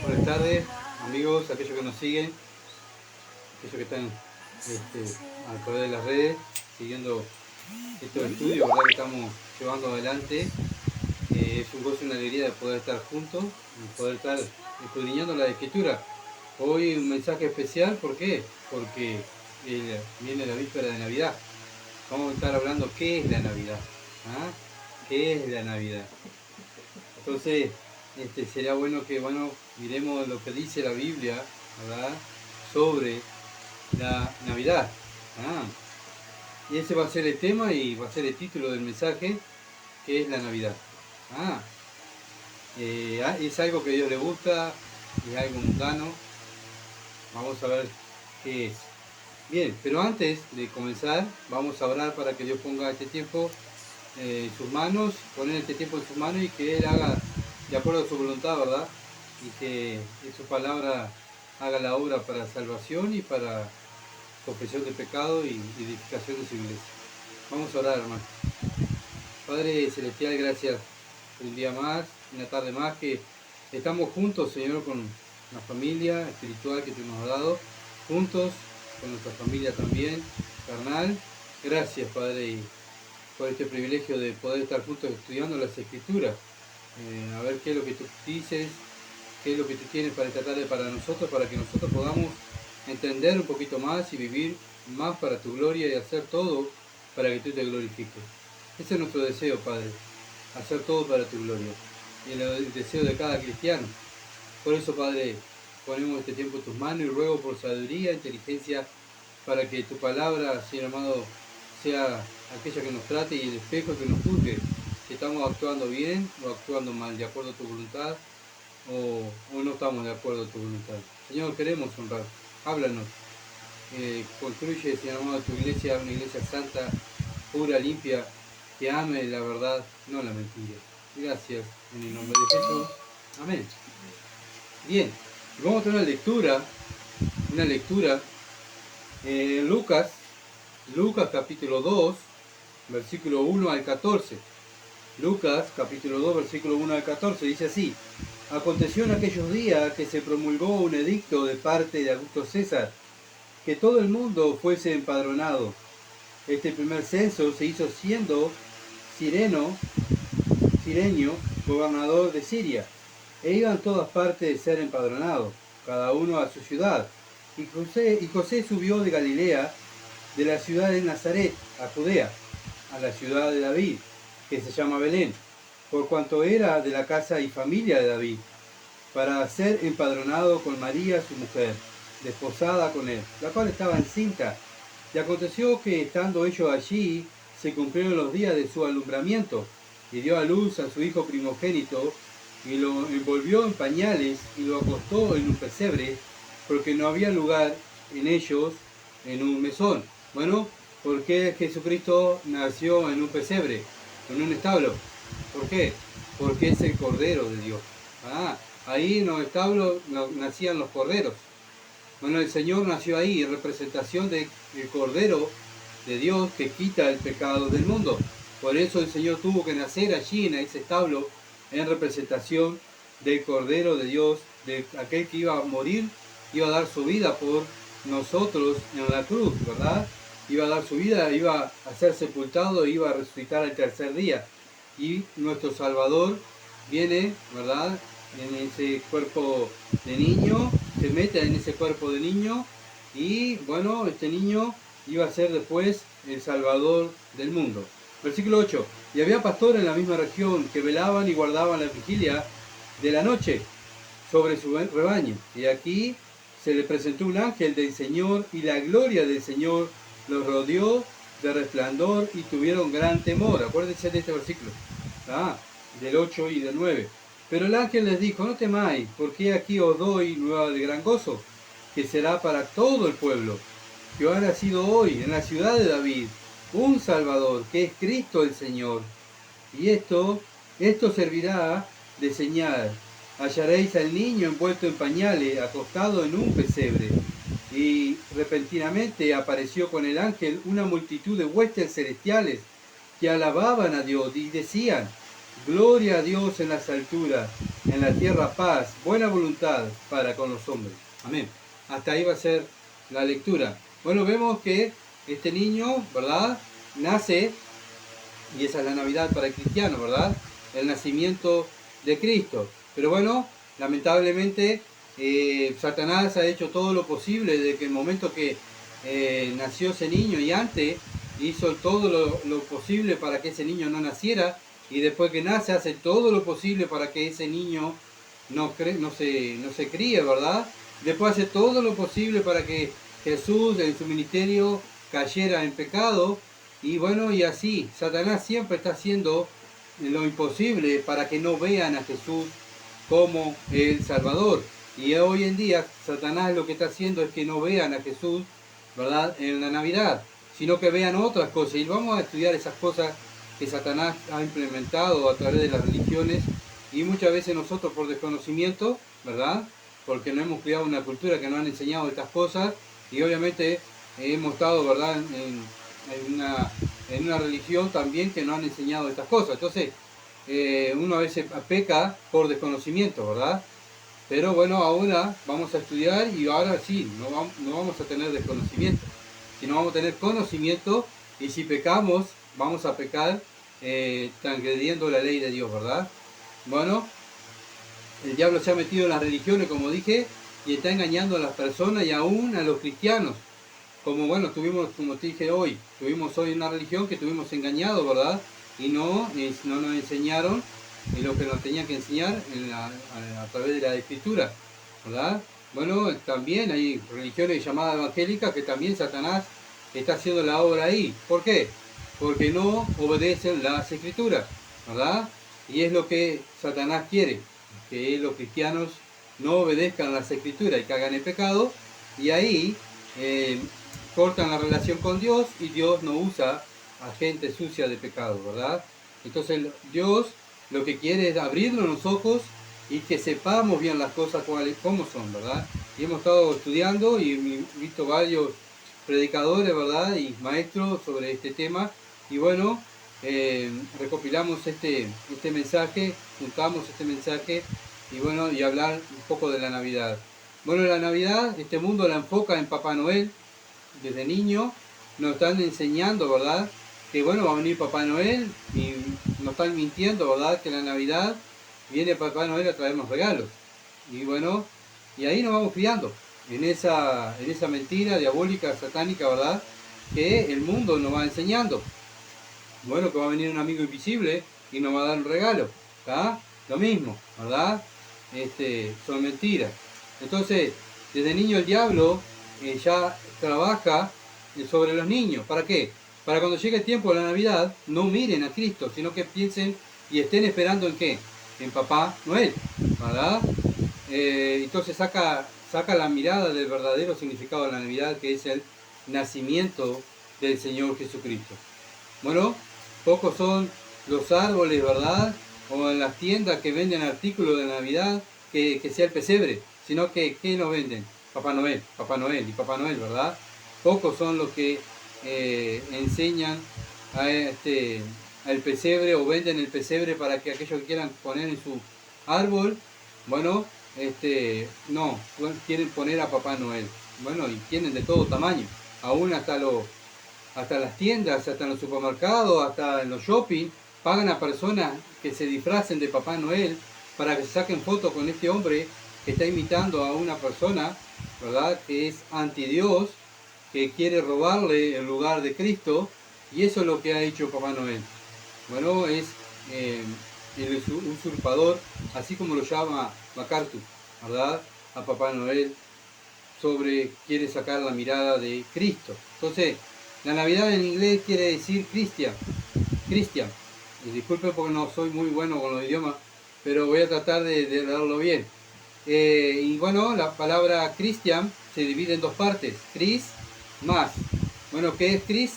Buenas tardes, amigos, aquellos que nos siguen, aquellos que están al través de las redes, siguiendo estos estudios, ¿verdad? Que estamos llevando adelante. Es un gozo y una alegría de poder estar juntos y poder estar escudriñando la Escritura. Hoy un mensaje especial, ¿por qué? Porque viene la víspera de Navidad. Vamos a estar hablando qué es la Navidad. ¿Ah? ¿Qué es la Navidad? Entonces, sería bueno que miremos lo que dice la Biblia, ¿verdad? Sobre la Navidad. Ah, y ese va a ser el tema y va a ser el título del mensaje, que es la Navidad. Ah, es algo que a Dios le gusta, es algo mundano. Vamos a ver qué es. Bien, pero antes de comenzar, vamos a orar para que Dios ponga este tiempo en sus manos, poner este tiempo en sus manos y que Él haga de acuerdo a su voluntad, ¿verdad? Y que su palabra haga la obra para salvación y para confesión de pecado y edificación de su iglesia. Vamos a orar, hermano. Padre Celestial, gracias por un día más, una tarde más, que estamos juntos, Señor, con la familia espiritual que tú nos has dado, juntos con nuestra familia también, carnal. Gracias, Padre, por este privilegio de poder estar juntos estudiando las Escrituras, a ver qué es lo que tú dices, qué es lo que tú tienes para esta tarde para nosotros, para que nosotros podamos entender un poquito más y vivir más para tu gloria y hacer todo para que tú te glorifiques. Ese es nuestro deseo, Padre, hacer todo para tu gloria y el deseo de cada cristiano. Por eso, Padre, ponemos este tiempo en tus manos y ruego por sabiduría, inteligencia, para que tu palabra, Señor amado, sea aquella que nos trate y el espejo que nos juzgue, si estamos actuando bien o actuando mal, de acuerdo a tu voluntad, o no estamos de acuerdo a tu voluntad. Señor, queremos honrar, háblanos, construye, Señor amado, tu iglesia, una iglesia santa, pura, limpia, que ame la verdad, no la mentira. Gracias, en el nombre de Jesús. Amén. Bien, vamos a tener una lectura en Lucas capítulo 2, versículo 1 al 14. Lucas capítulo 2, versículo 1 al 14, dice así: Aconteció en aquellos días que se promulgó un edicto de parte de Augusto César, que todo el mundo fuese empadronado. Este primer censo se hizo siendo Cirenio, gobernador de Siria, e iban todas partes de ser empadronados, cada uno a su ciudad. Y José subió de Galilea, de la ciudad de Nazaret, a Judea, a la ciudad de David, que se llama Belén, por cuanto era de la casa y familia de David, para ser empadronado con María su mujer, desposada con él, la cual estaba encinta. Y aconteció que estando ellos allí, se cumplieron los días de su alumbramiento, y dio a luz a su hijo primogénito, y lo envolvió en pañales, y lo acostó en un pesebre, porque no había lugar en ellos en un mesón. Bueno, ¿por qué Jesucristo nació en un pesebre, en un establo? ¿Por qué? Porque es el Cordero de Dios. Ahí en los establos nacían los corderos. Bueno, el Señor nació ahí en representación del Cordero de Dios que quita el pecado del mundo. Por eso el Señor tuvo que nacer allí en ese establo en representación del Cordero de Dios, de aquel que iba a morir, iba a dar su vida por nosotros en la cruz, ¿verdad? Iba a dar su vida, iba a ser sepultado, iba a resucitar al tercer día. Y nuestro Salvador viene, ¿verdad?, en ese cuerpo de niño, se mete en ese cuerpo de niño y, bueno, este niño iba a ser después el Salvador del mundo. Versículo 8. Y había pastores en la misma región que velaban y guardaban la vigilia de la noche sobre su rebaño. Y aquí se le presentó un ángel del Señor y la gloria del Señor los rodeó de resplandor y tuvieron gran temor. Acuérdense de este versículo, del 8 y del 9. Pero el ángel les dijo: no temáis, porque aquí os doy nueva de gran gozo, que será para todo el pueblo, que os ha nacido hoy en la ciudad de David un Salvador, que es Cristo el Señor. Y esto servirá de señal: hallaréis al niño envuelto en pañales, acostado en un pesebre. Y repentinamente apareció con el ángel una multitud de huestes celestiales que alababan a Dios y decían: Gloria a Dios en las alturas, en la tierra paz, buena voluntad para con los hombres. Amén. Hasta ahí va a ser la lectura. Bueno, vemos que este niño, ¿verdad? Nace, y esa es la Navidad para el cristiano, ¿verdad? El nacimiento de Cristo. Pero bueno, lamentablemente Satanás ha hecho todo lo posible desde que el momento que nació ese niño y antes hizo todo lo posible para que ese niño no naciera, y después que nace hace todo lo posible para que ese niño no se críe, ¿verdad? Después hace todo lo posible para que Jesús en su ministerio cayera en pecado. Y bueno, y así, Satanás siempre está haciendo lo imposible para que no vean a Jesús como el Salvador. Y hoy en día, Satanás lo que está haciendo es que no vean a Jesús, ¿verdad?, en la Navidad, sino que vean otras cosas. Y vamos a estudiar esas cosas que Satanás ha implementado a través de las religiones, y muchas veces nosotros por desconocimiento, ¿verdad?, porque no hemos criado una cultura que nos han enseñado estas cosas, y obviamente hemos estado, ¿verdad?, en una religión también que nos han enseñado estas cosas. Entonces, uno a veces peca por desconocimiento, ¿verdad? Pero bueno, ahora vamos a estudiar, y ahora sí, no vamos a tener desconocimiento, sino vamos a tener conocimiento, y si pecamos, vamos a pecar transgrediendo la ley de Dios, ¿verdad? Bueno, el diablo se ha metido en las religiones, como dije, y está engañando a las personas y aún a los cristianos. Como bueno, como te dije hoy, tuvimos hoy una religión que tuvimos engañado, ¿verdad? Y no nos enseñaron lo que nos tenían que enseñar a través de la escritura, ¿verdad? Bueno, también hay religiones llamadas evangélicas que también Satanás está haciendo la obra ahí. ¿Por qué? Porque no obedecen las escrituras, ¿verdad? Y es lo que Satanás quiere, que los cristianos no obedezcan las escrituras y que hagan el pecado, y ahí cortan la relación con Dios, y Dios no usa a gente sucia de pecado, ¿verdad? Entonces Dios lo que quiere es abrirnos los ojos y que sepamos bien las cosas cómo son, ¿verdad? Y hemos estado estudiando y visto varios predicadores, ¿verdad?, y maestros sobre este tema, y bueno, recopilamos este mensaje, juntamos este mensaje, y bueno, y hablar un poco de la Navidad. Bueno, la Navidad, este mundo la enfoca en Papá Noel. Desde niño nos están enseñando, ¿verdad?, que bueno, va a venir Papá Noel, y nos están mintiendo, ¿verdad?, que en la Navidad viene Papá Noel a traernos regalos. Y bueno, y ahí nos vamos criando en esa mentira diabólica, satánica, ¿verdad?, que el mundo nos va enseñando. Bueno, que va a venir un amigo invisible y nos va a dar un regalo, ¿está? Lo mismo, ¿verdad? Son mentiras. Entonces, desde niño el diablo ya trabaja sobre los niños. ¿Para qué? Para cuando llegue el tiempo de la Navidad, no miren a Cristo, sino que piensen y estén esperando en qué, en Papá Noel, ¿verdad? Entonces saca la mirada del verdadero significado de la Navidad, que es el nacimiento del Señor Jesucristo. Bueno, pocos son los árboles, ¿verdad?, o en las tiendas que venden artículos de Navidad que sea el pesebre, sino que ¿qué nos venden? Papá Noel y Papá Noel, ¿verdad? Pocos son los que enseñan al pesebre, o venden el pesebre para que aquellos que quieran poner en su árbol, bueno, no, quieren poner a Papá Noel. Bueno, y tienen de todo tamaño, aún hasta las tiendas, hasta en los supermercados, hasta en los shopping, pagan a personas que se disfracen de Papá Noel para que se saquen fotos con este hombre que está imitando a una persona, ¿verdad?, que es anti Dios, que quiere robarle el lugar de Cristo, y eso es lo que ha hecho Papá Noel. Bueno, es el usurpador, así como lo llama MacArthur, ¿verdad?, a Papá Noel, quiere sacar la mirada de Cristo. Entonces, la Navidad en inglés quiere decir Christian. Y disculpen porque no soy muy bueno con los idiomas, pero voy a tratar de darlo bien. Y bueno, la palabra Christian se divide en dos partes: Chris más. Bueno, ¿qué es Chris?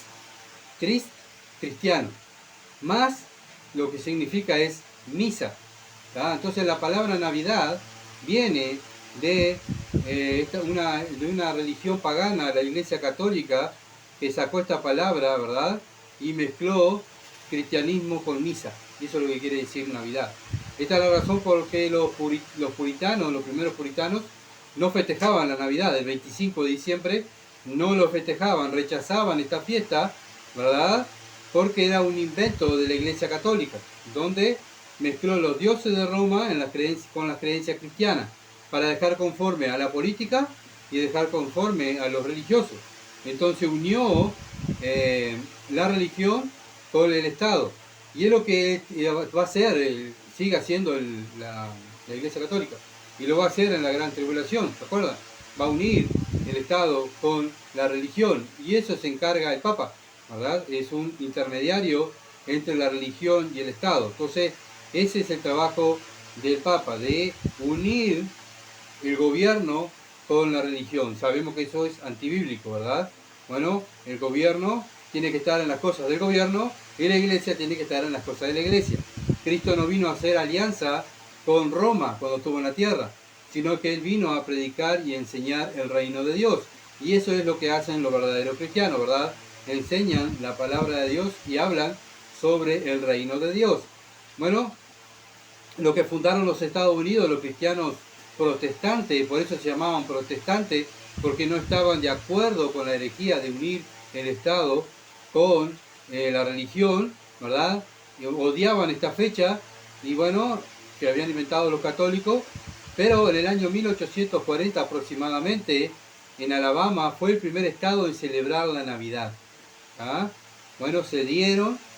Chris, cristiano. Más, lo que significa es misa, ¿tá? Entonces la palabra Navidad viene de una religión pagana, la Iglesia Católica, que sacó esta palabra, ¿verdad?, y mezcló cristianismo con misa. Y eso es lo que quiere decir Navidad. Esta es la razón por que los puritanos, los primeros puritanos, no festejaban la Navidad. El 25 de diciembre no lo festejaban, rechazaban esta fiesta, ¿verdad? Porque era un invento de la Iglesia Católica, donde mezcló los dioses de Roma con las creencias cristianas, para dejar conforme a la política y dejar conforme a los religiosos. Entonces unió la religión con el Estado. Y es lo que va a hacer, sigue haciendo la Iglesia Católica. Y lo va a hacer en la Gran Tribulación, ¿se acuerdan? Va a unir el Estado con la religión. Y eso se encarga el Papa, ¿verdad? Es un intermediario entre la religión y el Estado. Entonces, ese es el trabajo del Papa, de unir el gobierno con la religión. Sabemos que eso es antibíblico, ¿verdad? Bueno, el gobierno tiene que estar en las cosas del gobierno y la iglesia tiene que estar en las cosas de la iglesia. Cristo no vino a hacer alianza con Roma cuando estuvo en la tierra, sino que Él vino a predicar y enseñar el reino de Dios. Y eso es lo que hacen los verdaderos cristianos, ¿verdad? Enseñan la palabra de Dios y hablan sobre el reino de Dios. Bueno, lo que fundaron los Estados Unidos, los cristianos protestantes, por eso se llamaban protestantes, porque no estaban de acuerdo con la herejía de unir el Estado con la religión, ¿verdad? Y odiaban esta fecha, y bueno, que habían inventado los católicos, pero en el año 1840 aproximadamente, en Alabama, fue el primer estado en celebrar la Navidad. ¿Ah? Bueno, se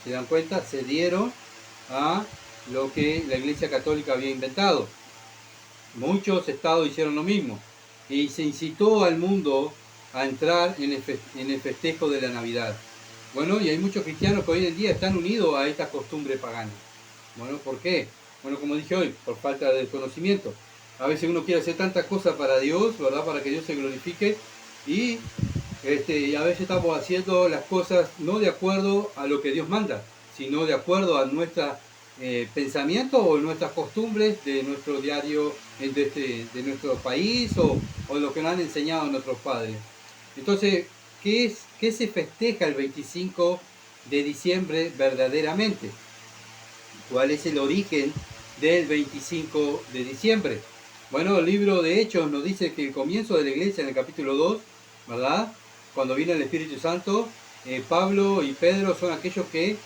dan cuenta, cedieron a lo que la Iglesia Católica había inventado. Muchos estados hicieron lo mismo y se incitó al mundo a entrar en el festejo de la Navidad. Bueno, y hay muchos cristianos que hoy en día están unidos a esta costumbre pagana. Bueno, ¿por qué? Bueno, como dije hoy, por falta de conocimiento. A veces uno quiere hacer tantas cosas para Dios, ¿verdad? Para que Dios se glorifique y a veces estamos haciendo las cosas no de acuerdo a lo que Dios manda, sino de acuerdo a nuestro pensamiento o nuestras costumbres de nuestro diario, de nuestro país o lo que nos han enseñado nuestros padres. Entonces, ¿qué se festeja el 25 de diciembre verdaderamente? ¿Cuál es el origen del 25 de diciembre? Bueno, el libro de Hechos nos dice que el comienzo de la iglesia en el capítulo 2, ¿verdad? Cuando viene el Espíritu Santo, Pablo y Pedro son aquellos que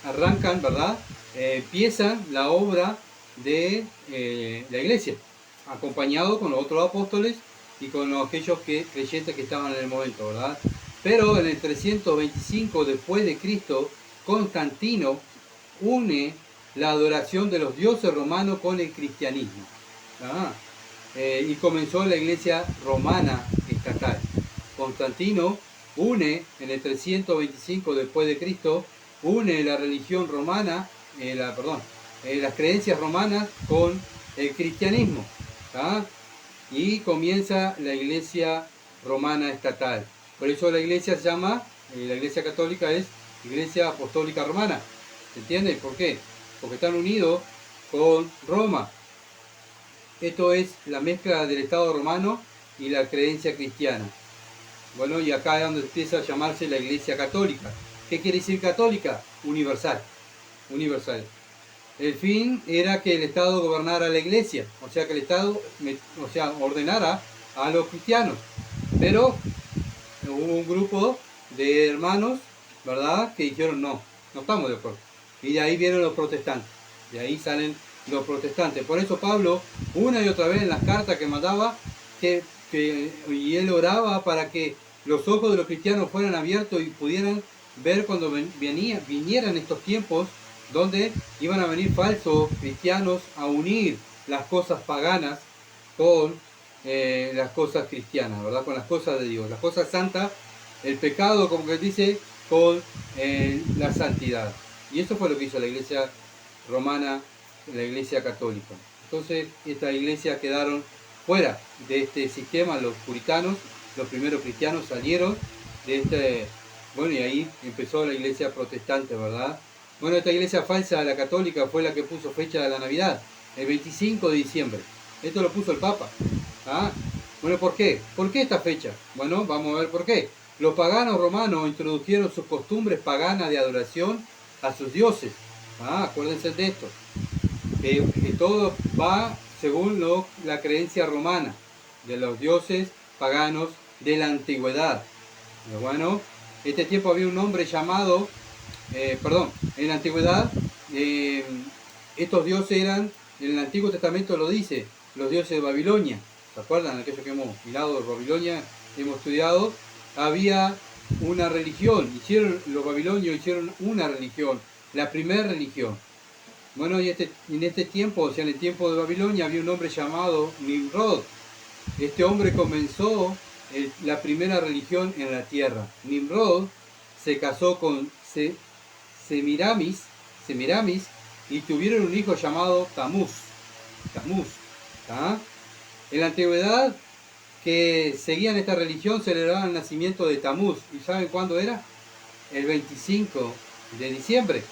arrancan, ¿verdad? Empiezan la obra de la iglesia, acompañado con los otros apóstoles y con aquellos creyentes que estaban en el momento, ¿verdad? Pero en el 325 después de Cristo, Constantino une la adoración de los dioses romanos con el cristianismo. Y comenzó la iglesia romana estatal. Constantino une en el 325 después de Cristo, une la religión romana, las creencias romanas con el cristianismo, y comienza la iglesia romana estatal. Por eso la iglesia se llama, la iglesia católica es iglesia apostólica romana. ¿Se entiende? ¿Por qué? Porque están unidos con Roma. Esto es la mezcla del Estado romano y la creencia cristiana. Bueno, y acá es donde empieza a llamarse la Iglesia Católica. ¿Qué quiere decir católica? Universal. Universal. El fin era que el Estado gobernara la Iglesia, o sea que el Estado ordenara a los cristianos. Pero hubo un grupo de hermanos, ¿verdad?, que dijeron no estamos de acuerdo. Y de ahí vienen los protestantes. De ahí salen los protestantes. Por eso Pablo, una y otra vez en las cartas que mandaba, y él oraba para que los ojos de los cristianos fueran abiertos y pudieran ver cuando vinieran estos tiempos donde iban a venir falsos cristianos a unir las cosas paganas con las cosas cristianas, ¿verdad? Con las cosas de Dios, las cosas santas, el pecado, como que dice, con la santidad. Y eso fue lo que hizo la iglesia romana, la iglesia católica. Entonces, esta iglesia quedaron fuera de este sistema, los puritanos, los primeros cristianos salieron de bueno, y ahí empezó la iglesia protestante, ¿verdad? Bueno, esta iglesia falsa, la católica, fue la que puso fecha de la Navidad, el 25 de diciembre. Esto lo puso el Papa. Bueno, ¿por qué? ¿Por qué esta fecha? Bueno, vamos a ver por qué. Los paganos romanos introdujeron sus costumbres paganas de adoración a sus dioses. Acuérdense de esto, que todo va según la creencia romana, de los dioses paganos de la antigüedad. Pero bueno, este tiempo había un hombre llamado, en la antigüedad, eh, estos dioses eran, en el Antiguo Testamento lo dice, los dioses de Babilonia. ¿Se acuerdan? Aquellos que hemos mirado de Babilonia, hemos estudiado, había una religión, los babilonios hicieron una religión, la primera religión. Bueno, y en este tiempo, o sea, en el tiempo de Babilonia, había un hombre llamado Nimrod. Este hombre comenzó la primera religión en la tierra. Nimrod se casó con Semiramis, y tuvieron un hijo llamado Tamuz. ¿Tá? En la antigüedad, que seguían esta religión, celebraban el nacimiento de Tamuz. ¿Y saben cuándo era? El 25 de diciembre.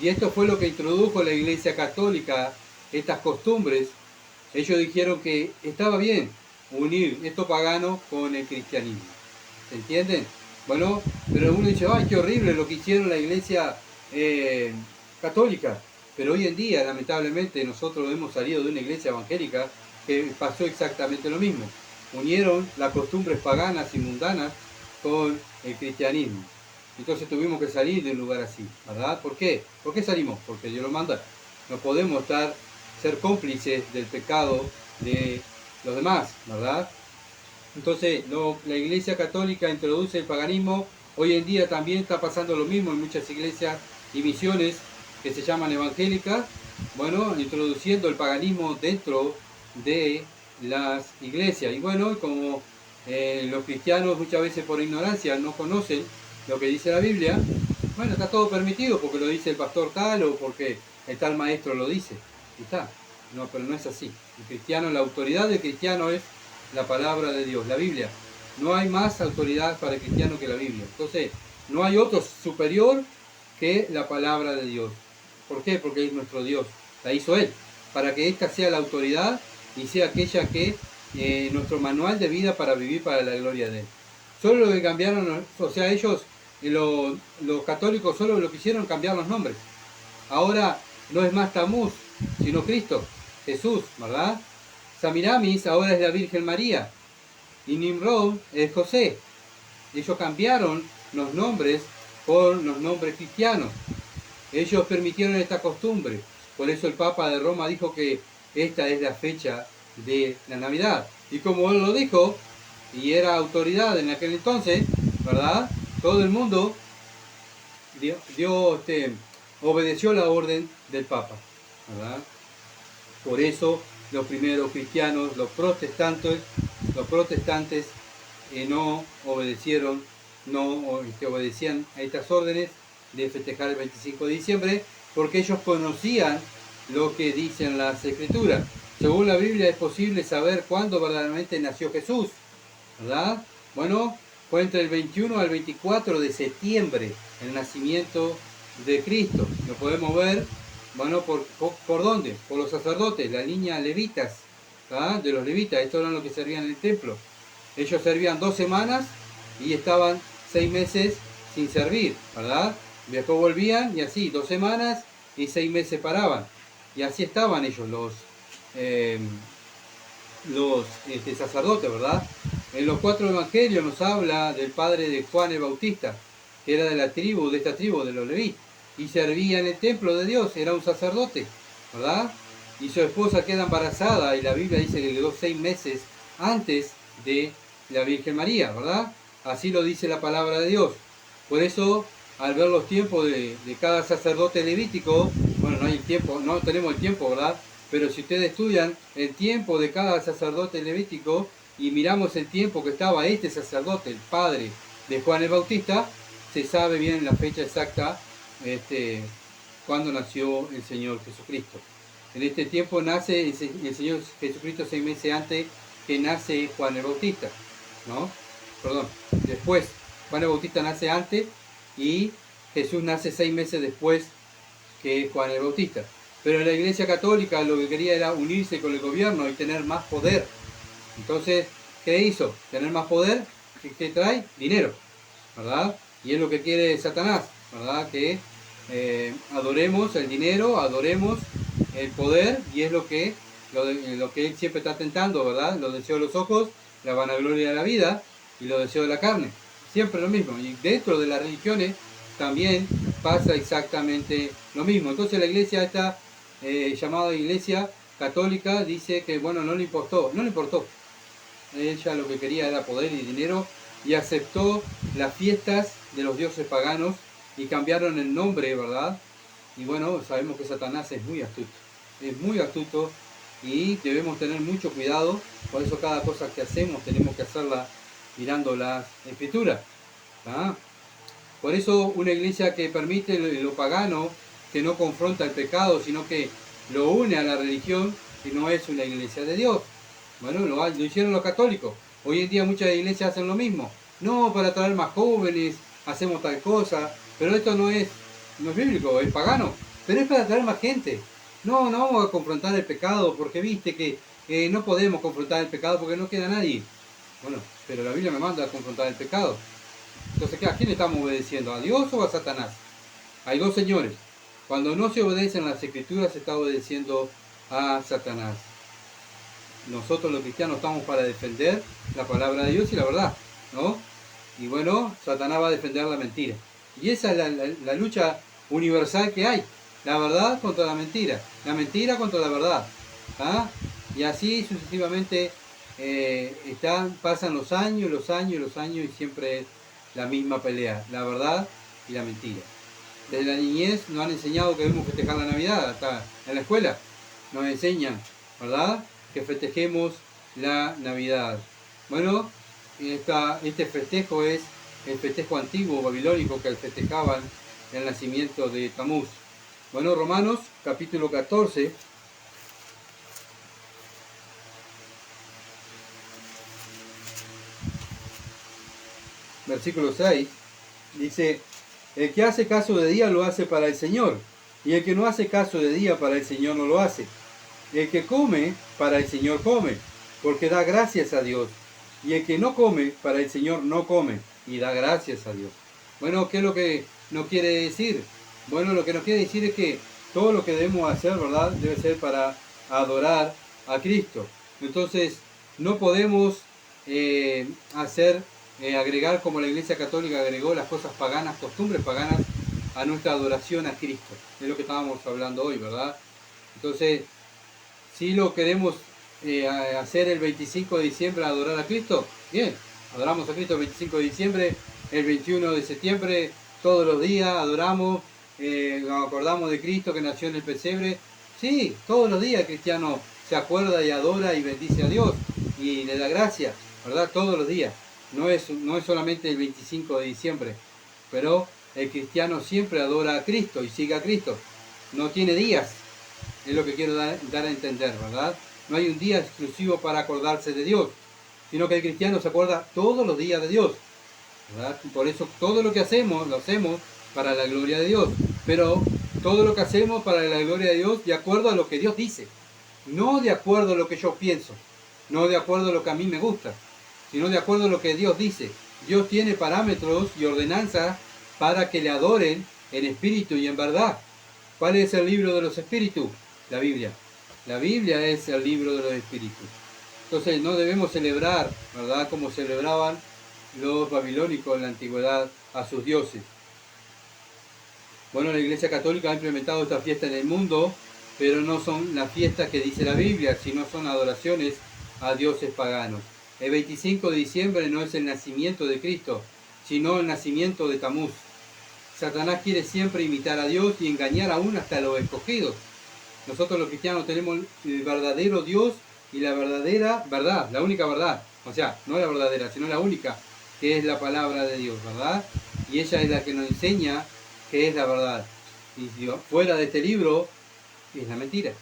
Y esto fue lo que introdujo la Iglesia Católica, estas costumbres. Ellos dijeron que estaba bien unir esto pagano con el cristianismo. ¿Se entienden? Bueno, pero uno dice, ¡ay, qué horrible lo que hicieron la Iglesia Católica! Pero hoy en día, lamentablemente, nosotros hemos salido de una iglesia evangélica que pasó exactamente lo mismo. Unieron las costumbres paganas y mundanas con el cristianismo. Entonces tuvimos que salir de un lugar así, ¿verdad? ¿Por qué? ¿Por qué salimos? Porque Dios lo manda. No podemos ser cómplices del pecado de los demás, ¿verdad? Entonces la Iglesia Católica introduce el paganismo. Hoy en día también está pasando lo mismo en muchas iglesias y misiones que se llaman evangélicas, bueno, introduciendo el paganismo dentro de las iglesias. Y bueno, como los cristianos muchas veces por ignorancia no conocen lo que dice la Biblia, bueno, está todo permitido porque lo dice el pastor tal o porque el tal maestro lo dice. Y está. No, pero no es así. El cristiano, la autoridad del cristiano es la palabra de Dios, la Biblia. No hay más autoridad para el cristiano que la Biblia. Entonces, no hay otro superior que la palabra de Dios. ¿Por qué? Porque es nuestro Dios. La hizo Él. Para que esta sea la autoridad y sea aquella que nuestro manual de vida para vivir para la gloria de Él. Solo lo que cambiaron, o sea, ellos, los católicos, solo lo que hicieron cambiar los nombres. Ahora no es más Tamuz, sino Cristo, Jesús, ¿verdad? Samiramis ahora es la Virgen María. Y Nimrod es José. Ellos cambiaron los nombres por los nombres cristianos. Ellos permitieron esta costumbre. Por eso el Papa de Roma dijo que esta es la fecha de la Navidad. Y como él lo dijo, y era autoridad en aquel entonces, ¿verdad? Todo el mundo obedeció la orden del Papa, ¿verdad? Por eso los primeros cristianos, los protestantes no obedecieron, obedecían a estas órdenes de festejar el 25 de diciembre, porque ellos conocían lo que dicen las Escrituras. Según la Biblia es posible saber cuándo verdaderamente nació Jesús, ¿verdad? Bueno, fue entre el 21 al 24 de septiembre el nacimiento de Cristo. Lo podemos ver, bueno, ¿por dónde? Por los sacerdotes, la línea levitas, ¿verdad? De los levitas. Estos eran los que servían en el templo. Ellos servían 2 semanas y estaban 6 meses sin servir, ¿verdad? Después volvían y así, 2 semanas y 6 meses paraban. Y así estaban ellos, los sacerdotes, ¿verdad? En los 4 evangelios nos habla del padre de Juan el Bautista, que era de esta tribu de los Leví, y servía en el templo de Dios, era un sacerdote, ¿verdad? Y su esposa queda embarazada, y la Biblia dice que quedó 6 meses antes de la Virgen María, ¿verdad? Así lo dice la palabra de Dios. Por eso, al ver los tiempos de cada sacerdote levítico, bueno, no hay el tiempo, no tenemos el tiempo, ¿verdad? Pero si ustedes estudian el tiempo de cada sacerdote levítico y miramos el tiempo que estaba este sacerdote, el padre de Juan el Bautista, se sabe bien la fecha exacta cuando nació el Señor Jesucristo. En este tiempo nace el Señor Jesucristo 6 meses antes que nace Juan el Bautista, ¿no? Perdón, después Juan el Bautista nace antes y Jesús nace 6 meses después que Juan el Bautista. Pero la Iglesia Católica lo que quería era unirse con el gobierno y tener más poder. Entonces, ¿qué hizo? Tener más poder, ¿qué trae? Dinero, ¿verdad? Y es lo que quiere Satanás, ¿verdad? Que adoremos el dinero, adoremos el poder, y es lo que él siempre está tentando, ¿verdad? Los deseos de los ojos, la vanagloria de la vida y los deseos de la carne. Siempre lo mismo. Y dentro de las religiones también pasa exactamente lo mismo. Entonces la iglesia esta llamada iglesia católica dice que, bueno, no le importó. Ella lo que quería era poder y dinero, y aceptó las fiestas de los dioses paganos y cambiaron el nombre, ¿verdad? Y bueno, sabemos que Satanás es muy astuto y debemos tener mucho cuidado. Por eso cada cosa que hacemos tenemos que hacerla mirando las escrituras. ¿Ah? Por eso una iglesia que permite lo pagano, que no confronta el pecado, sino que lo une a la religión, que no es una iglesia de Dios. Bueno, lo hicieron los católicos. Hoy en día muchas iglesias hacen lo mismo. No, para atraer más jóvenes, hacemos tal cosa, pero esto no es bíblico, es pagano, pero es para atraer más gente. No vamos a confrontar el pecado, porque viste que no podemos confrontar el pecado porque no queda nadie. Bueno, pero la Biblia me manda a confrontar el pecado. Entonces, ¿a quién estamos obedeciendo? ¿A Dios o a Satanás? Hay dos señores. Cuando no se obedecen las escrituras, se está obedeciendo a Satanás. Nosotros los cristianos estamos para defender la palabra de Dios y la verdad, ¿no? Y bueno, Satanás va a defender la mentira. Y esa es la lucha universal que hay. La verdad contra la mentira contra la verdad. ¿Ah? Y así sucesivamente pasan los años y siempre es la misma pelea, la verdad y la mentira. Desde la niñez nos han enseñado que debemos festejar la Navidad, hasta en la escuela nos enseñan, ¿verdad?, que festejemos la Navidad. Bueno, este festejo es el festejo antiguo babilónico que festejaban el nacimiento de Tamuz. Bueno, Romanos capítulo 14, versículo 6, dice: el que hace caso de día lo hace para el Señor, y el que no hace caso de día para el Señor no lo hace. El que come, para el Señor come, porque da gracias a Dios. Y el que no come, para el Señor no come, y da gracias a Dios. Bueno, ¿qué es lo que nos quiere decir? Bueno, lo que nos quiere decir es que todo lo que debemos hacer, ¿verdad?, debe ser para adorar a Cristo. Entonces, no podemos agregar, como la Iglesia Católica agregó, las cosas paganas, costumbres paganas, a nuestra adoración a Cristo. Es lo que estábamos hablando hoy, ¿verdad? Entonces, si lo queremos hacer el 25 de diciembre, adorar a Cristo, bien, adoramos a Cristo el 25 de diciembre, el 21 de septiembre, todos los días adoramos, nos acordamos de Cristo que nació en el pesebre. Sí, todos los días el cristiano se acuerda y adora y bendice a Dios y le da gracias, ¿verdad? Todos los días. No es solamente el 25 de diciembre, pero el cristiano siempre adora a Cristo y sigue a Cristo. No tiene días. Es lo que quiero dar a entender, ¿verdad? No hay un día exclusivo para acordarse de Dios, sino que el cristiano se acuerda todos los días de Dios, ¿verdad? Por eso todo lo que hacemos, lo hacemos para la gloria de Dios, pero todo lo que hacemos para la gloria de Dios de acuerdo a lo que Dios dice, no de acuerdo a lo que yo pienso, no de acuerdo a lo que a mí me gusta, sino de acuerdo a lo que Dios dice. Dios tiene parámetros y ordenanzas para que le adoren en espíritu y en verdad. ¿Cuál es el libro de los espíritus? La Biblia. La Biblia es el libro de los espíritus. Entonces no debemos celebrar, ¿verdad?, como celebraban los babilónicos en la antigüedad a sus dioses. Bueno, la Iglesia Católica ha implementado esta fiesta en el mundo, pero no son las fiestas que dice la Biblia, sino son adoraciones a dioses paganos. El 25 de diciembre no es el nacimiento de Cristo, sino el nacimiento de Tamuz. Satanás quiere siempre imitar a Dios y engañar aún hasta los escogidos. Nosotros los cristianos tenemos el verdadero Dios y la verdadera verdad, la única verdad. O sea, no la verdadera, sino la única, que es la palabra de Dios, ¿verdad? Y ella es la que nos enseña qué es la verdad. Y fuera de este libro es la mentira.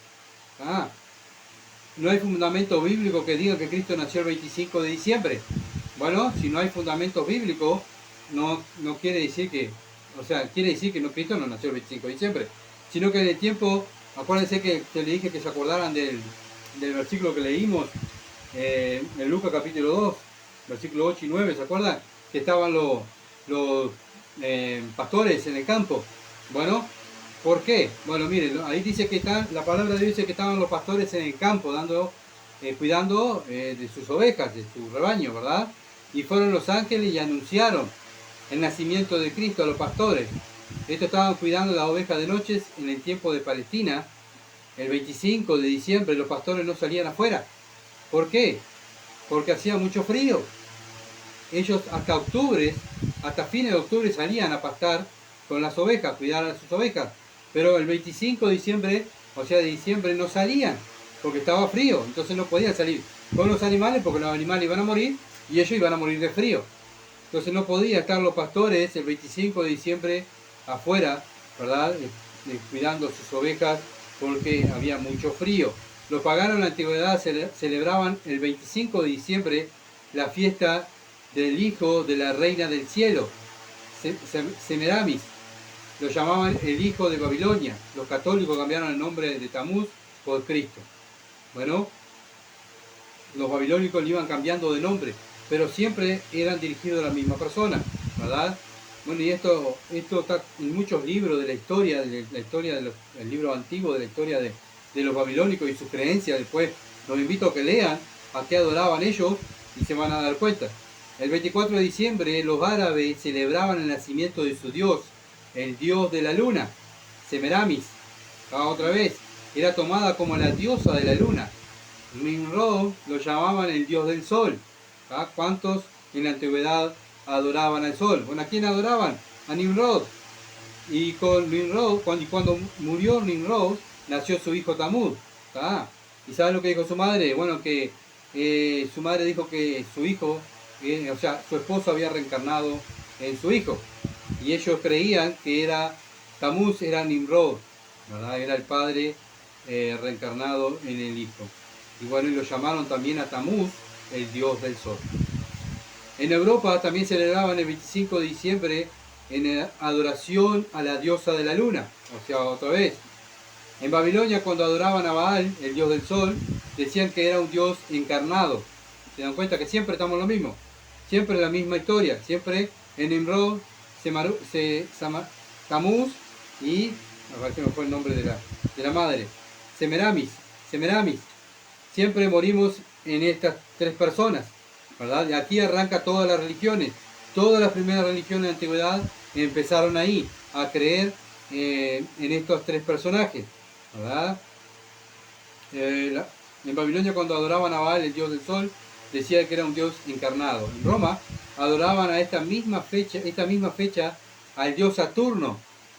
No hay fundamento bíblico que diga que Cristo nació el 25 de diciembre. Bueno, si no hay fundamento bíblico, no quiere decir que, o sea, quiere decir que Cristo no nació el 25 de diciembre, sino que en el tiempo, acuérdense que le dije que se acordaran del versículo que leímos en Lucas capítulo 2, versículo 8 y 9, ¿se acuerdan? Que estaban los pastores en el campo Bueno, ¿por qué? Bueno, miren, ahí dice que la palabra de Dios dice que estaban los pastores en el campo cuidando de sus ovejas, de su rebaño, ¿verdad? Y fueron los ángeles y anunciaron el nacimiento de Cristo a los pastores. Estos estaban cuidando las ovejas de noche en el tiempo de Palestina. El 25 de diciembre los pastores no salían afuera. ¿Por qué? Porque hacía mucho frío. Ellos hasta fines de octubre salían a pastar con las ovejas, cuidar a sus ovejas. Pero el 25 de diciembre, o sea de diciembre, no salían porque estaba frío. Entonces no podían salir con los animales porque los animales iban a morir y ellos iban a morir de frío. Entonces no podían estar los pastores el 25 de diciembre afuera, ¿verdad? Cuidando sus ovejas porque había mucho frío. Los paganos en la antigüedad celebraban el 25 de diciembre la fiesta del hijo de la reina del cielo, Semiramis. Lo llamaban el hijo de Babilonia. Los católicos cambiaron el nombre de Tamuz por Cristo. Bueno, los babilónicos le iban cambiando de nombre, pero siempre eran dirigidos a la misma persona, ¿verdad? Bueno, y esto está en muchos libros de la historia, el libro antiguo de la historia de los babilónicos y sus creencias. Después los invito a que lean a qué adoraban ellos y se van a dar cuenta. El 24 de diciembre los árabes celebraban el nacimiento de su dios, el dios de la luna, Semiramis. Otra vez, era tomada como la diosa de la luna. Nimrod lo llamaban el dios del sol. ¿Cuántos en la antigüedad adoraban al sol? Bueno, ¿a quién adoraban? A Nimrod. Y con Nimrod, cuando murió Nimrod, nació su hijo Tamuz. ¿Y saben lo que dijo su madre? Bueno, que su madre dijo que su hijo, o sea, su esposo había reencarnado en su hijo. Y ellos creían que Tamuz era Nimrod, ¿verdad? Era el padre reencarnado en el hijo. Y bueno, y lo llamaron también a Tamuz, el dios del sol. En Europa también celebraban el 25 de diciembre en adoración a la diosa de la luna, o sea, otra vez. En Babilonia, cuando adoraban a Baal, el dios del sol, decían que era un dios encarnado. Se dan cuenta que siempre estamos lo mismo, siempre la misma historia, siempre en Nimrod, Tamuz y, a ver si me fue el nombre de la madre, Semiramis. Siempre morimos en estas tres personas, ¿verdad? Y aquí arranca todas las religiones. Todas las primeras religiones de la antigüedad empezaron ahí, a creer en estos tres personajes, ¿verdad? En Babilonia, cuando adoraban a Baal, el dios del sol, decía que era un dios encarnado. En Roma adoraban a esta misma fecha al dios Saturno.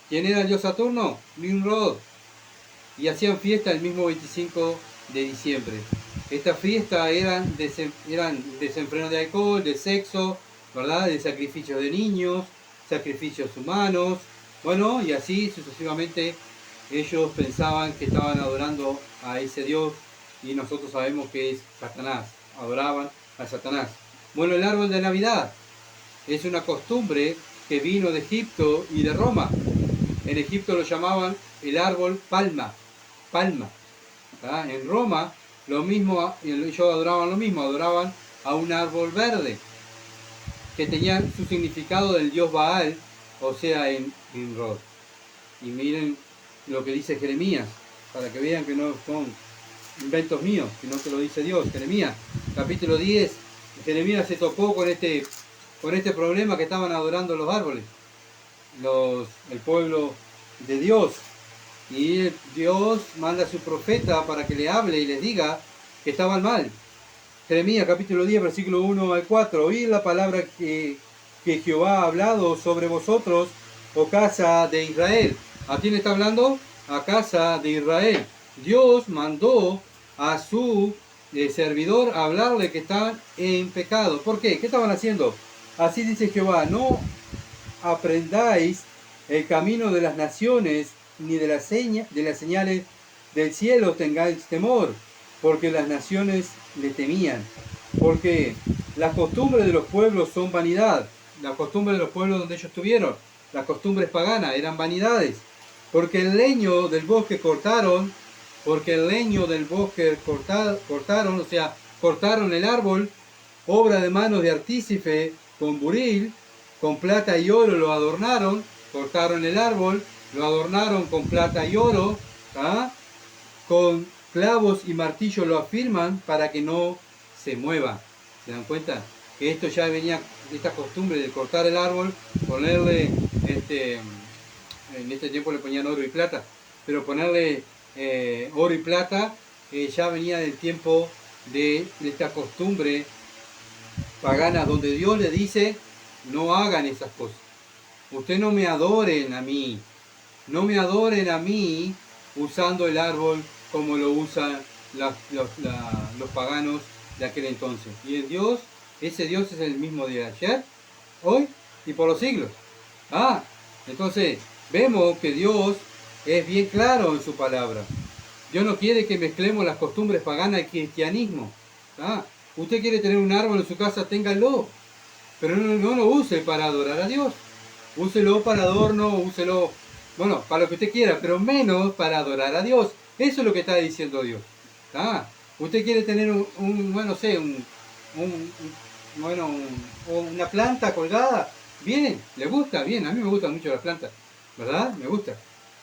¿Quién era el dios Saturno? Nimrod. Y hacían fiesta el mismo 25 de diciembre. Estas fiestas eran desenfreno de alcohol, de sexo, ¿verdad? De sacrificios de niños, sacrificios humanos, bueno, y así sucesivamente. Ellos pensaban que estaban adorando a ese Dios y nosotros sabemos que es Satanás. Adoraban a Satanás. Bueno, el árbol de Navidad es una costumbre que vino de Egipto y de Roma. En Egipto lo llamaban el árbol palma. En Roma lo mismo, ellos adoraban lo mismo, adoraban a un árbol verde que tenía su significado del dios Baal, o sea, en Nimrod. Y miren lo que dice Jeremías, para que vean que no son inventos míos, que no se lo dice Dios. Jeremías, capítulo 10. Jeremías se topó con este problema que estaban adorando los árboles, el pueblo de Dios. Y Dios manda a su profeta para que le hable y les diga que estaban mal. Jeremías capítulo 10, versículo 1 al 4. Oíd la palabra que Jehová ha hablado sobre vosotros, oh casa de Israel. ¿A quién está hablando? A casa de Israel. Dios mandó a su servidor a hablarle que están en pecado. ¿Por qué? ¿Qué estaban haciendo? Así dice Jehová: no aprendáis el camino de las naciones, ni de las señales del cielo tengáis temor, porque las naciones le temían. Porque las costumbres de los pueblos son vanidad. Las costumbres de los pueblos donde ellos estuvieron, las costumbres paganas, eran vanidades. Porque el leño del bosque cortaron, o sea, cortaron el árbol, obra de manos de artífice, con buril, con plata y oro lo adornaron, cortaron el árbol, lo adornaron con plata y oro, ¿ah? Con clavos y martillo lo afirman para que no se mueva. ¿Se dan cuenta? Que esto ya venía, esta costumbre de cortar el árbol, ponerle, en este tiempo le ponían oro y plata, pero ponerle oro y plata ya venía del tiempo de esta costumbre pagana, donde Dios le dice, no hagan esas cosas. Ustedes no me adoren a mí, no me adoren a mí usando el árbol como lo usan los paganos de aquel entonces. Y el Dios, ese Dios es el mismo de ayer, hoy y por los siglos. Entonces vemos que Dios es bien claro en su palabra. Dios no quiere que mezclemos las costumbres paganas y cristianismo. Usted quiere tener un árbol en su casa, téngalo, pero no lo use para adorar a Dios. Úselo para adorno, úselo, bueno, para lo que usted quiera, pero menos para adorar a Dios. Eso es lo que está diciendo Dios. Usted quiere tener una planta colgada, bien, le gusta, bien, a mí me gustan mucho las plantas, ¿verdad? Me gusta.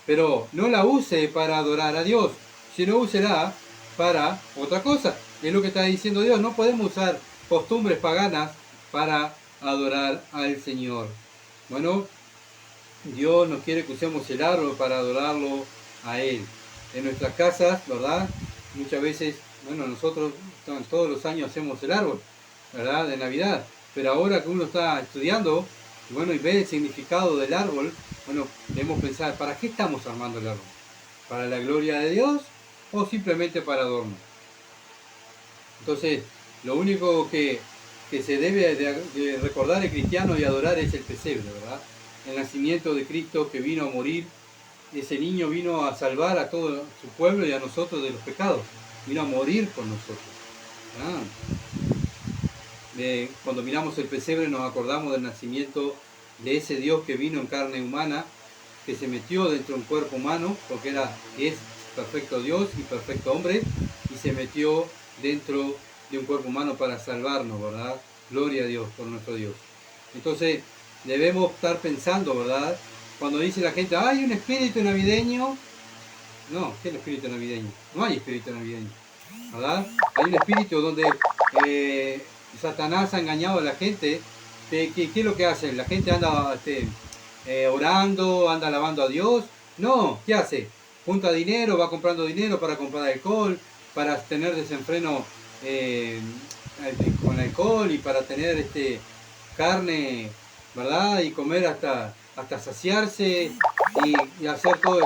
Pero no la use para adorar a Dios, sino úsela para otra cosa. Es lo que está diciendo Dios. No podemos usar costumbres paganas para adorar al Señor. Bueno, Dios nos quiere que usemos el árbol para adorarlo a Él. En nuestras casas, ¿verdad? Muchas veces, nosotros todos los años hacemos el árbol, ¿verdad? De Navidad. Pero ahora que uno está estudiando, y ve el significado del árbol, debemos pensar, ¿para qué estamos armando el árbol? ¿Para la gloria de Dios o simplemente para adorno? Entonces, lo único que se debe de recordar el cristiano y adorar es el pesebre, ¿verdad? El nacimiento de Cristo, que vino a morir. Ese niño vino a salvar a todo su pueblo y a nosotros de los pecados. Vino a morir por nosotros. Cuando miramos el pesebre nos acordamos del nacimiento de ese Dios que vino en carne humana, que se metió dentro de un cuerpo humano, porque es perfecto Dios y perfecto hombre, y se metió dentro de un cuerpo humano para salvarnos, ¿verdad? Gloria a Dios por nuestro Dios. Entonces debemos estar pensando, ¿verdad? Cuando dice la gente, ¿hay un espíritu navideño? No, ¿qué es el espíritu navideño? No hay espíritu navideño, ¿verdad? Hay un espíritu donde Satanás ha engañado a la gente. ¿Qué es lo que hace? La gente anda orando, anda alabando a Dios. No, ¿qué hace? Junta dinero, va comprando dinero para comprar alcohol, para tener desenfreno con alcohol y para tener carne, ¿verdad? Y comer hasta saciarse y hacer todo,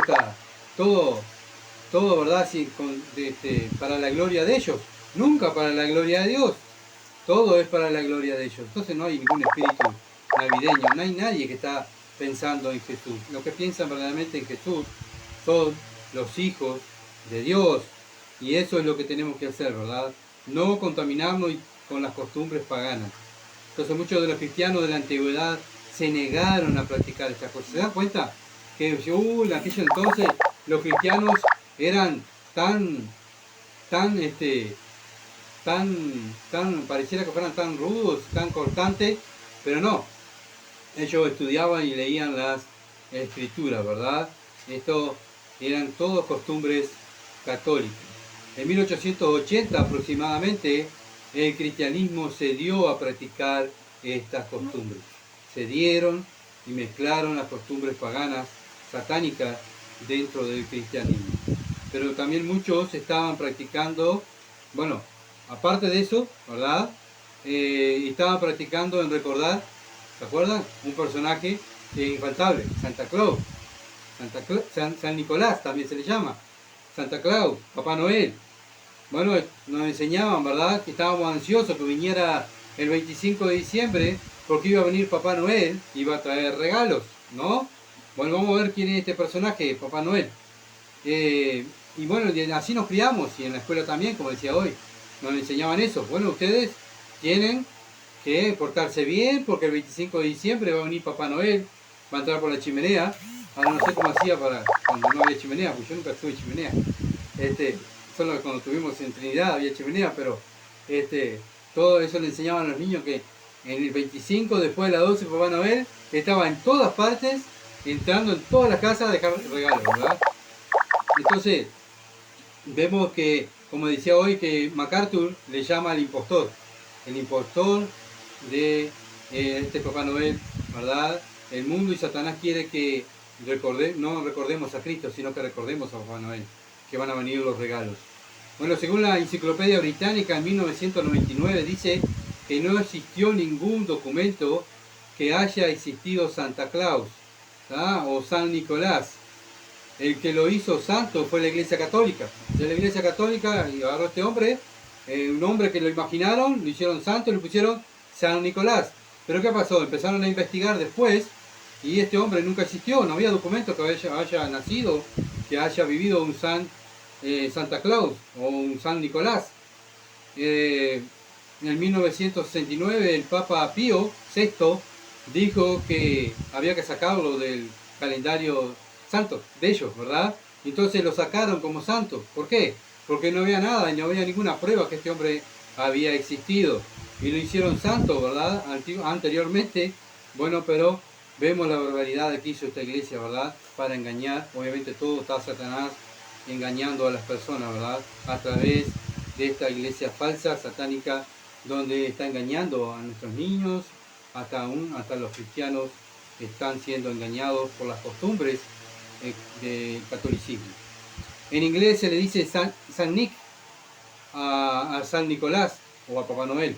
¿verdad? Para la gloria de ellos, nunca para la gloria de Dios. Todo es para la gloria de ellos. Entonces no hay ningún espíritu navideño, no hay nadie que está pensando en Jesús. Los que piensan verdaderamente en Jesús son los hijos de Dios. Y eso es lo que tenemos que hacer, ¿verdad? No contaminarnos con las costumbres paganas. Entonces muchos de los cristianos de la antigüedad se negaron a practicar estas cosas. ¿Se dan cuenta? Que en aquello entonces los cristianos eran tan, pareciera que fueran tan rudos, tan cortantes, pero no. Ellos estudiaban y leían las escrituras, ¿verdad? Esto eran todas costumbres católicas. En 1880 aproximadamente, el cristianismo se dio a practicar estas costumbres. Se dieron y mezclaron las costumbres paganas, satánicas, dentro del cristianismo. Pero también muchos estaban practicando, aparte de eso, ¿verdad? Estaban practicando en recordar, ¿se acuerdan? Un personaje infaltable, Santa Claus. San Nicolás también se le llama. Santa Claus, Papá Noel. Nos enseñaban, ¿verdad? Que estábamos ansiosos que viniera el 25 de diciembre porque iba a venir Papá Noel, iba a traer regalos, ¿no? Vamos a ver quién es este personaje, Papá Noel. Y así nos criamos, y en la escuela también, como decía hoy, nos enseñaban eso. Ustedes tienen que portarse bien porque el 25 de diciembre va a venir Papá Noel, va a entrar por la chimenea. Ahora no sé cómo hacía cuando no había chimenea, porque yo nunca tuve chimenea. Solo cuando estuvimos en Trinidad había chimenea, pero todo eso le enseñaban a los niños, que en el 25, después de las 12, Papá Noel estaba en todas partes entrando en todas las casas a dejar regalos, ¿verdad? Entonces, vemos que, como decía hoy, que MacArthur le llama al impostor, el impostor de este Papá Noel, ¿verdad? El mundo y Satanás quiere que no recordemos a Cristo, sino que recordemos a Papá Noel, que van a venir los regalos. Bueno, según la Enciclopedia Británica, en 1999 dice que no existió ningún documento que haya existido Santa Claus, ¿tá? O San Nicolás. El que lo hizo santo fue la Iglesia Católica. De la Iglesia Católica agarró a este hombre, un hombre que lo imaginaron, lo hicieron santo y le pusieron San Nicolás. Pero ¿qué pasó? Empezaron a investigar después y este hombre nunca existió, no había documento que haya nacido, que haya vivido un Santa Claus o un San Nicolás. En el 1969 el Papa Pío VI dijo que había que sacarlo del calendario santo de ellos, ¿verdad? Entonces lo sacaron como santo. ¿Por qué? Porque no había nada y no había ninguna prueba que este hombre había existido. Y lo hicieron santo, ¿verdad? Anteriormente. Bueno, pero vemos la barbaridad que hizo esta iglesia, ¿verdad? Para engañar. Obviamente todo está Satanás engañando a las personas, ¿verdad? A través de esta iglesia falsa, satánica, donde está engañando a nuestros niños, hasta los cristianos están siendo engañados por las costumbres del catolicismo. En inglés se le dice San Nick a San Nicolás o a Papá Noel.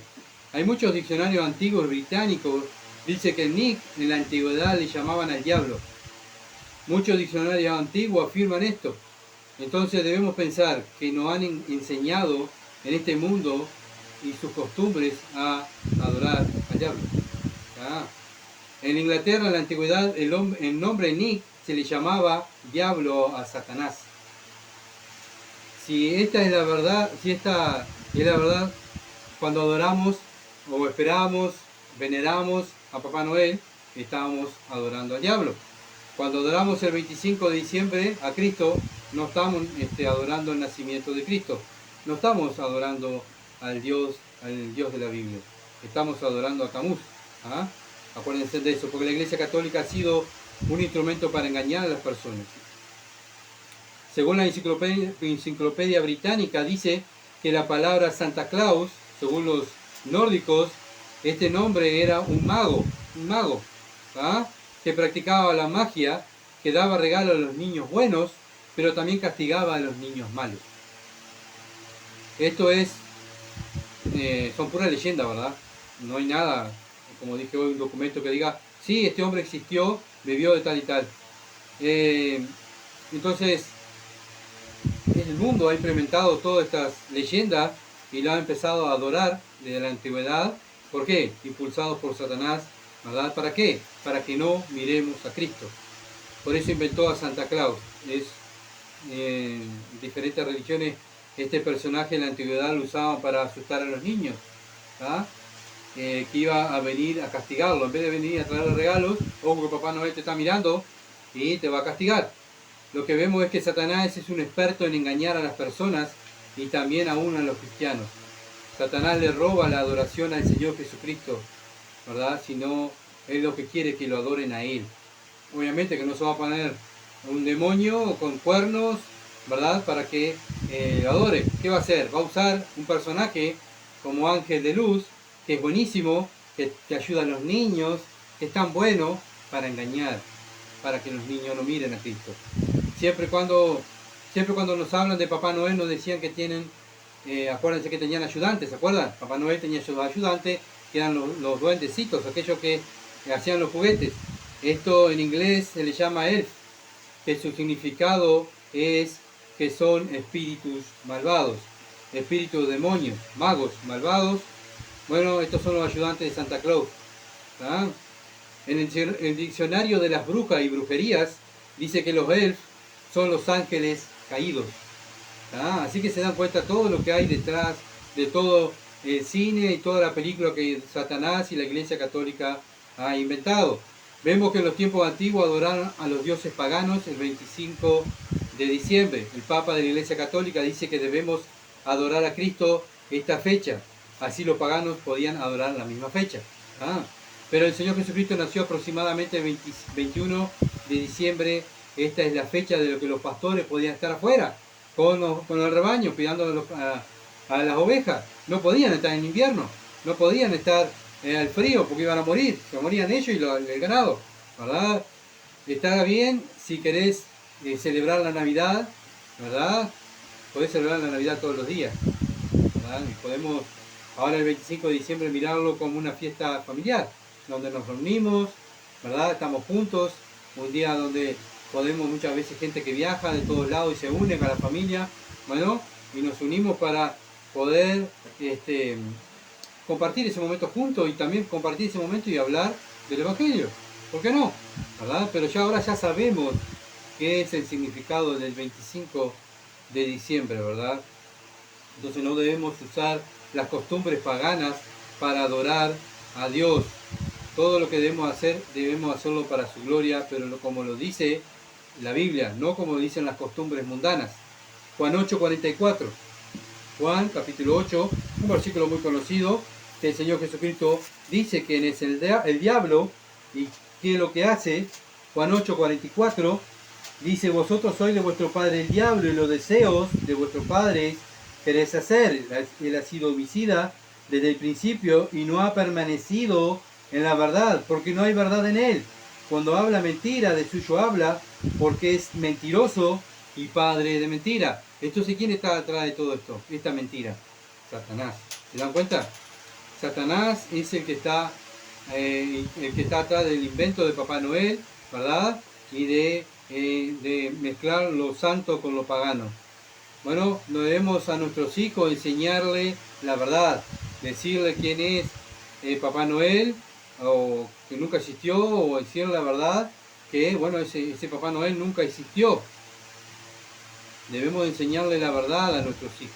Hay muchos diccionarios antiguos británicos, dice que Nick en la antigüedad le llamaban al diablo. Muchos diccionarios antiguos afirman esto. Entonces debemos pensar que nos han enseñado en este mundo y sus costumbres a adorar al diablo. ¿Ah? En Inglaterra, en la antigüedad, el nombre Nick se le llamaba diablo a Satanás. Si esta es la verdad, cuando adoramos o esperamos, veneramos a Papá Noel, estamos adorando al diablo. Cuando adoramos el 25 de diciembre a Cristo, no estamos adorando el nacimiento de Cristo. No estamos adorando al Dios de la Biblia. Estamos adorando a Tamuz. ¿Ah? Acuérdense de eso, porque la Iglesia Católica ha sido un instrumento para engañar a las personas. Según la Enciclopedia Británica, dice que la palabra Santa Claus, según los nórdicos, este nombre era un mago, ¿ah? Que practicaba la magia, que daba regalo a los niños buenos, pero también castigaba a los niños malos. Esto son puras leyendas, ¿verdad? No hay nada, como dije hoy, un documento que diga, sí, este hombre existió, vivió de tal y tal. Entonces, el mundo ha implementado todas estas leyendas y lo ha empezado a adorar desde la antigüedad. ¿Por qué? Impulsados por Satanás, ¿verdad? ¿Para qué? Para que no miremos a Cristo. Por eso inventó a Santa Claus. En diferentes religiones este personaje en la antigüedad lo usaban para asustar a los niños, ¿ah? Que iba a venir a castigarlo. En vez de venir a traer regalos, ojo que Papá Noel te está mirando y te va a castigar. Lo que vemos es que Satanás es un experto en engañar a las personas y también aún a los cristianos. Satanás le roba la adoración al Señor Jesucristo, ¿verdad? Si no, Él lo que quiere es que lo adoren a Él. Obviamente que no se va a poner un demonio con cuernos, ¿verdad? Para que lo adore. ¿Qué va a hacer? Va a usar un personaje como ángel de luz, que es buenísimo, que ayuda a los niños, que es tan bueno para engañar, para que los niños no miren a Cristo. Siempre cuando nos hablan de Papá Noel nos decían que tienen, acuérdense que tenían ayudantes, ¿se acuerdan? Papá Noel tenía sus ayudantes, que eran los duendecitos, aquellos que hacían los juguetes. Esto en inglés se le llama elf, que su significado es que son espíritus malvados, espíritus demonios, magos malvados. Bueno, estos son los ayudantes de Santa Claus. ¿Ah? En el diccionario de las brujas y brujerías dice que los elfos son los ángeles caídos. ¿Ah? Así que se dan cuenta todo lo que hay detrás de todo el cine y toda la película que Satanás y la Iglesia Católica ha inventado. Vemos que en los tiempos antiguos adoraron a los dioses paganos el 25 de diciembre. El Papa de la Iglesia Católica dice que debemos adorar a Cristo esta fecha. Así los paganos podían adorar la misma fecha. Pero el Señor Jesucristo nació aproximadamente el 21 de diciembre. Esta es la fecha de lo que los pastores podían estar afuera, con el rebaño, cuidando a las ovejas. No podían estar en invierno, no podían estar al frío porque iban a morir, se morían ellos y el ganado, ¿verdad? Está bien si querés celebrar la Navidad, ¿verdad? Podés celebrar la Navidad todos los días, ¿verdad? Y podemos ahora el 25 de diciembre mirarlo como una fiesta familiar, donde nos reunimos, ¿verdad? Estamos juntos, un día donde podemos, muchas veces gente que viaja de todos lados y se une con la familia, bueno, y nos unimos para poder compartir ese momento juntos y también compartir ese momento y hablar del Evangelio. ¿Por qué no? ¿Verdad? Pero ya ahora ya sabemos qué es el significado del 25 de diciembre, ¿verdad? Entonces no debemos usar las costumbres paganas para adorar a Dios. Todo lo que debemos hacerlo para su gloria, pero como lo dice la Biblia, no como dicen las costumbres mundanas. Juan 8:44. Juan capítulo 8, un versículo muy conocido, que el Señor Jesucristo dice quién es el diablo y qué es lo que hace. Juan 8:44 dice: vosotros sois de vuestro padre el diablo y los deseos de vuestro padre queréis hacer. Él ha sido homicida desde el principio y no ha permanecido en la verdad, porque no hay verdad en él. Cuando habla mentira, de suyo habla, porque es mentiroso y padre de mentira. Entonces, ¿quién está atrás de todo esto? Esta mentira. Satanás. ¿Se dan cuenta? Satanás es el que está atrás del invento de Papá Noel, ¿verdad? Y de mezclar lo santo con lo pagano. Bueno, no debemos a nuestros hijos enseñarle la verdad, decirle quién es Papá Noel, o que nunca existió, o decirle la verdad que, bueno, ese Papá Noel nunca existió. Debemos enseñarle la verdad a nuestros hijos.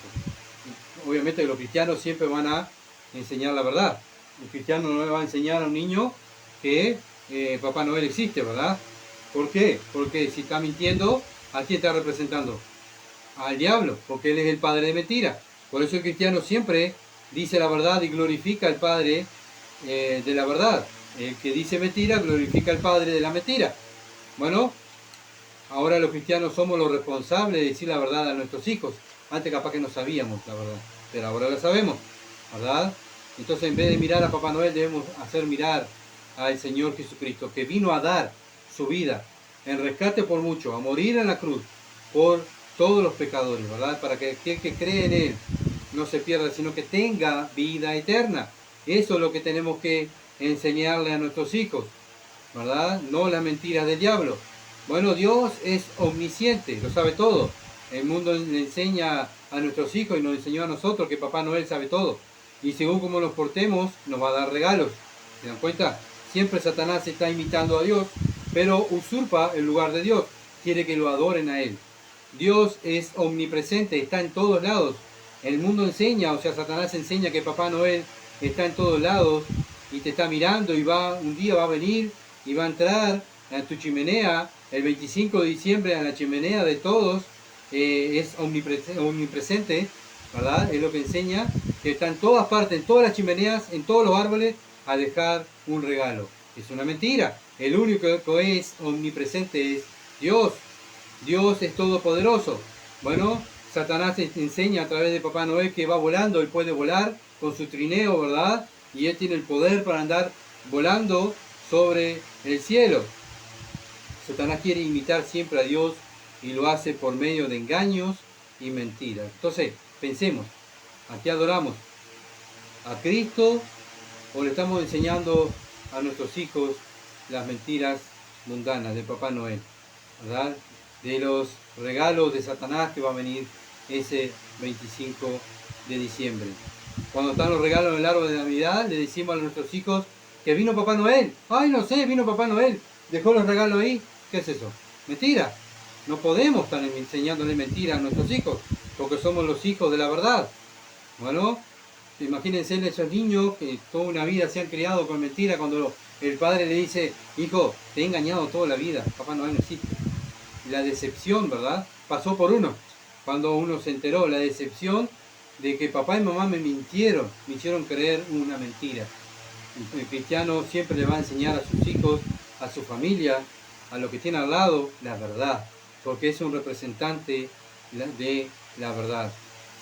Obviamente que los cristianos siempre van a enseñar la verdad. El cristiano no le va a enseñar a un niño que Papá Noel existe, ¿verdad? ¿Por qué? Porque si está mintiendo, ¿a quién está representando? Al diablo, porque él es el padre de mentira. Por eso el cristiano siempre dice la verdad y glorifica al padre de la verdad. El que dice mentira glorifica al padre de la mentira. Bueno, ahora los cristianos somos los responsables de decir la verdad a nuestros hijos. Antes capaz que no sabíamos la verdad, pero ahora la sabemos, ¿verdad? Entonces en vez de mirar a Papá Noel debemos hacer mirar al Señor Jesucristo, que vino a dar su vida en rescate por mucho, a morir en la cruz por todos los pecadores, ¿verdad? Para que aquel que cree en Él no se pierda, sino que tenga vida eterna. Eso es lo que tenemos que enseñarle a nuestros hijos, ¿verdad? No las mentiras del diablo. Bueno, Dios es omnisciente, lo sabe todo. El mundo le enseña a nuestros hijos y nos enseñó a nosotros que Papá Noel sabe todo. Y según cómo nos portemos, nos va a dar regalos. ¿Se dan cuenta? Siempre Satanás está imitando a Dios, pero usurpa el lugar de Dios. Quiere que lo adoren a Él. Dios es omnipresente, está en todos lados. El mundo enseña, o sea, Satanás enseña que Papá Noel está en todos lados y te está mirando y un día va a venir y va a entrar a tu chimenea el 25 de diciembre a la chimenea de todos. Es omnipresente, ¿verdad? Es lo que enseña, que está en todas partes, en todas las chimeneas, en todos los árboles, a dejar un regalo. Es una mentira. El único que es omnipresente es Dios. Dios es todopoderoso. Bueno, Satanás te enseña a través de Papá Noel que va volando, él puede volar con su trineo, ¿verdad? Y él tiene el poder para andar volando sobre el cielo. Satanás quiere imitar siempre a Dios y lo hace por medio de engaños y mentiras. Entonces, pensemos, ¿a qué adoramos? ¿A Cristo o le estamos enseñando a nuestros hijos las mentiras mundanas de Papá Noel? ¿Verdad? De los regalos de Satanás que va a venir ese 25 de diciembre. Cuando están los regalos en el árbol de Navidad, le decimos a nuestros hijos que vino Papá Noel. ¡Ay, no sé, vino Papá Noel! Dejó los regalos ahí. ¿Qué es eso? Mentira. No podemos estar enseñándole mentiras a nuestros hijos, porque somos los hijos de la verdad. Bueno, imagínense esos niños que toda una vida se han criado con mentiras, cuando el padre le dice: hijo, te he engañado toda la vida, Papá Noel no existe. La decepción, ¿verdad? Pasó por uno. Cuando uno se enteró, la decepción de que papá y mamá me mintieron, me hicieron creer una mentira. El cristiano siempre le va a enseñar a sus hijos, a su familia, a lo que tiene al lado, la verdad, porque es un representante de la verdad.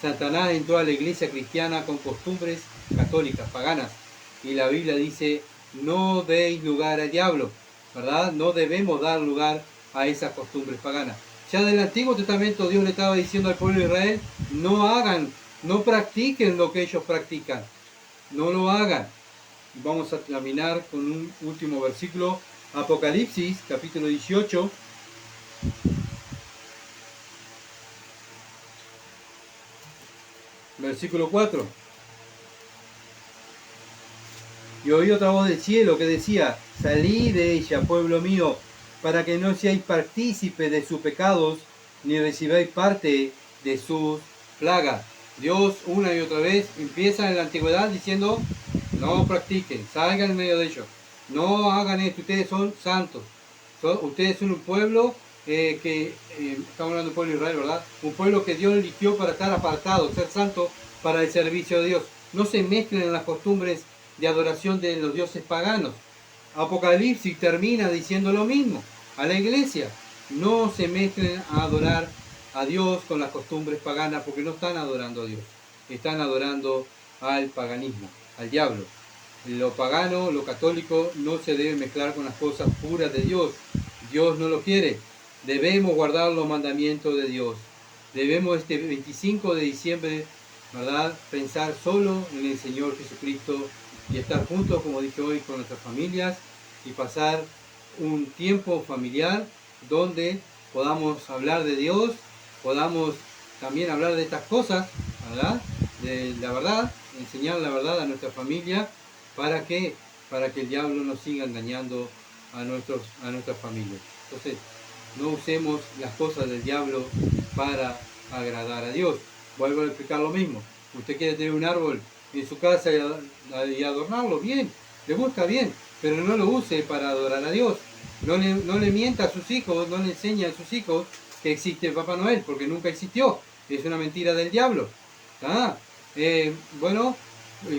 Satanás entró a la iglesia cristiana con costumbres católicas, paganas, y la Biblia dice, no deis lugar al diablo, ¿verdad? No debemos dar lugar a esas costumbres paganas. Ya del Antiguo Testamento Dios le estaba diciendo al pueblo de Israel, no hagan, no practiquen lo que ellos practican, no lo hagan. Vamos a terminar con un último versículo, Apocalipsis, capítulo 18. Versículo 4. Y oí otra voz del cielo que decía, salid de ella, pueblo mío, para que no seáis partícipes de sus pecados, ni recibáis parte de sus plagas. Dios una y otra vez empieza en la antigüedad diciendo, no practiquen, salgan en medio de ellos, no hagan esto, ustedes son santos, ustedes son un pueblo estamos hablando del pueblo de Israel, ¿verdad? Un pueblo que Dios eligió para estar apartado, ser santo para el servicio de Dios. No se mezclen en las costumbres de adoración de los dioses paganos. Apocalipsis termina diciendo lo mismo a la iglesia. No se mezclen a adorar a Dios con las costumbres paganas, porque no están adorando a Dios. Están adorando al paganismo, al diablo. Lo pagano, lo católico, no se debe mezclar con las cosas puras de Dios. Dios no lo quiere. Debemos guardar los mandamientos de Dios. Debemos este 25 de diciembre, ¿verdad?, pensar solo en el Señor Jesucristo y estar juntos, como dije hoy, con nuestras familias y pasar un tiempo familiar donde podamos hablar de Dios, podamos también hablar de estas cosas, ¿verdad?, de la verdad, enseñar la verdad a nuestra familia. ¿Para qué? Para que el diablo no siga engañando a nuestras familias. Entonces, no usemos las cosas del diablo para agradar a Dios. Vuelvo a explicar lo mismo. Usted quiere tener un árbol en su casa y adornarlo bien, le gusta bien, pero no lo use para adorar a Dios. No le mienta a sus hijos, no le enseñe a sus hijos que existe Papá Noel, porque nunca existió. Es una mentira del diablo. Bueno,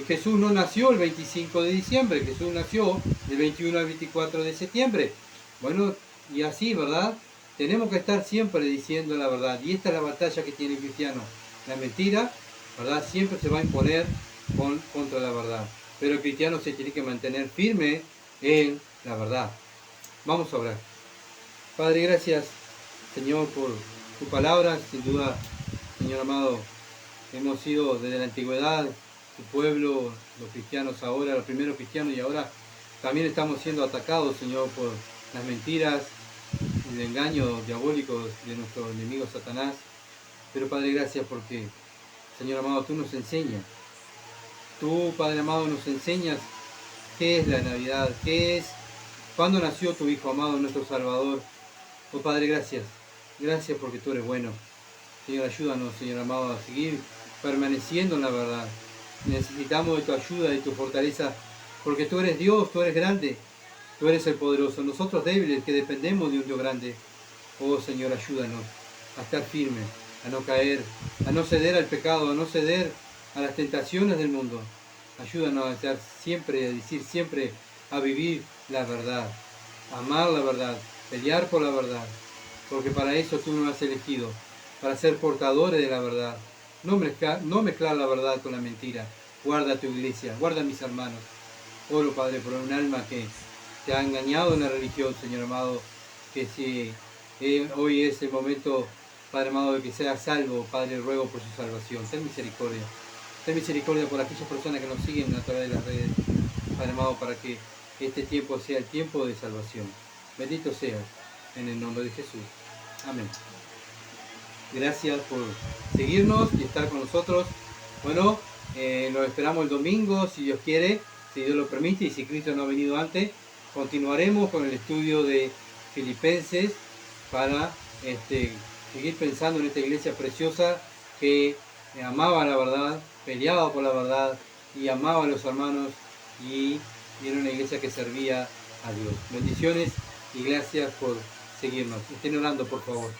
Jesús no nació el 25 de diciembre, Jesús nació del 21 al 24 de septiembre. Bueno, y así, ¿verdad? Tenemos que estar siempre diciendo la verdad. Y esta es la batalla que tiene el cristiano. La mentira, ¿verdad?, siempre se va a imponer contra la verdad. Pero el cristiano se tiene que mantener firme en la verdad. Vamos a orar. Padre, gracias, Señor, por tu palabra. Sin duda, Señor amado, hemos sido desde la antigüedad tu pueblo, los cristianos ahora, los primeros cristianos, y ahora también estamos siendo atacados, Señor, por las mentiras y el engaño diabólico de nuestro enemigo Satanás. Pero Padre, gracias porque, Señor amado, tú nos enseñas. Tú, Padre amado, nos enseñas qué es la Navidad, qué es, cuándo nació tu Hijo amado, nuestro Salvador. Oh Padre, gracias. Gracias porque tú eres bueno. Señor, ayúdanos, Señor amado, a seguir permaneciendo en la verdad. Necesitamos de tu ayuda y tu fortaleza, porque tú eres Dios, tú eres grande, tú eres el poderoso. Nosotros débiles que dependemos de un Dios grande. Oh Señor, ayúdanos a estar firmes, a no caer, a no ceder al pecado, a no ceder a las tentaciones del mundo. Ayúdanos a estar siempre, a decir siempre, a vivir la verdad, a amar la verdad, pelear por la verdad, porque para eso tú nos has elegido, para ser portadores de la verdad. No mezclar la verdad con la mentira. Guarda tu iglesia, guarda a mis hermanos. Oro, Padre, por un alma que te ha engañado en la religión, Señor amado, que si hoy es el momento, Padre amado, de que sea salvo, Padre, ruego por su salvación. Ten misericordia. Ten misericordia por aquellas personas que nos siguen a través de las redes, Padre amado, para que este tiempo sea el tiempo de salvación. Bendito seas, en el nombre de Jesús. Amén. Gracias por seguirnos y estar con nosotros. Bueno, nos esperamos el domingo, si Dios quiere, si Dios lo permite, y si Cristo no ha venido antes. Continuaremos con el estudio de Filipenses para seguir pensando en esta iglesia preciosa que amaba la verdad, peleaba por la verdad y amaba a los hermanos, y era una iglesia que servía a Dios. Bendiciones y gracias por seguirnos. Estén orando, por favor.